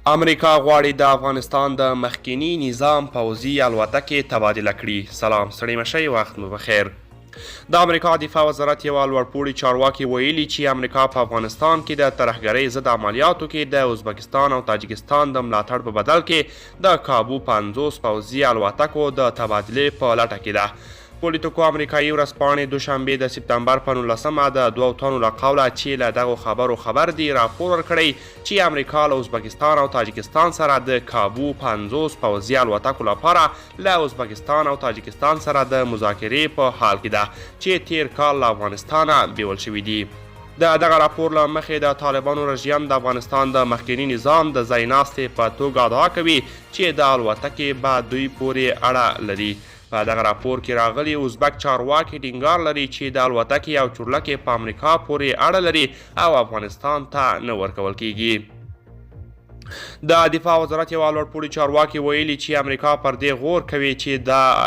امریکا غواړي د افغانستان د مخکینی نظام پوځي الوتکې تبادله کړي. سلام ستړي مشئ، وخت مو بخیر. د امریکا دفاع وزارت یوه لوړپوړي چارواکي ویلي چې امریکا په افغانستان کې د ترهګرۍ ضد عملیاتو کې د ازبکستان او تاجکستان د ملاتړ په بدل کې د کابو 50 پوځي الوتکو د تبادلې په لټه کې ده. پولیټیکو امریکایي ورځپاڼې دوشنبې د سپتمبر په 19 د 2 تنو له قوله چې له دغو خبرو خبر دي راپور ورکړی چې امریکا له ازبکستان او تاجکستان سره د کابو 50 پوځي الوتکو لپاره له ازبکستان او تاجکستان سره د مذاکرې په حال کې ده چې تیر کال له افغانستانه بیول شوي دي. د دغه راپور له مخې د طالبانو رژیم د افغانستان د مخکینی نظام د ځای ناستې په توګه ادعا کوي چې د الوتکې به دوی پورې اړه لري. په دغه راپور کې راغلي ازبک چارواکي ټینګار لري چې د الوتکې او چورلکې په امریکا پورې اړه لري او افغانستان ته نه ورکول کیږي. د دفاع وزارت یوه لوړپوړي چارواکي ویلي چې امریکا پر دې غور کوي چې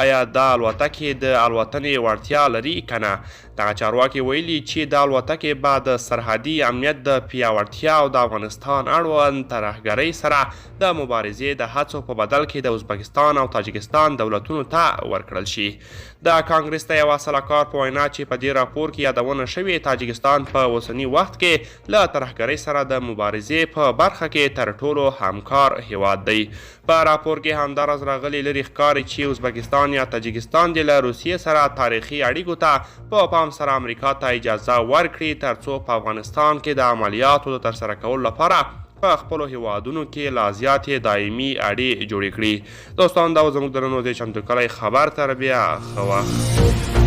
آیا د الوتکې د الوتنې وړتیا لري که نه. دغه چارواکي ویلي چې د الوتکې به د سرحدي امنیت د پیاوړتیا او د افغانستان اړوند ترهګرۍ سره د مبارزې د هڅو په بدل کې د ازبکستان او تاجکستان دولتونو ته ورکړل شي. د کانګرس د یوه سلاکار په وینا چې په دې راپور کې یادونه شوې تاجکستان په اوسني وخت کې له ترهګرۍ سره د مبارزې په برخه کې تر ټولو همکار هیواد دی. په راپور کې همداراز راغلي لري ښکاري چې ازبکستان یا تاجکستان د له روسیې سره تاریخي اړیکو ته په پام سره امریکا ته اجازه ورکړي ترڅو په افغانستان کې د عملیاتو د ترسره کولو لپاره په خپلو هیوادونو کې لا زیاتې دایمي اړې جوړې کړي. دوستان دا زموږ د نن ورځې چمتو کړی خبر. تر بیا ښه وخت.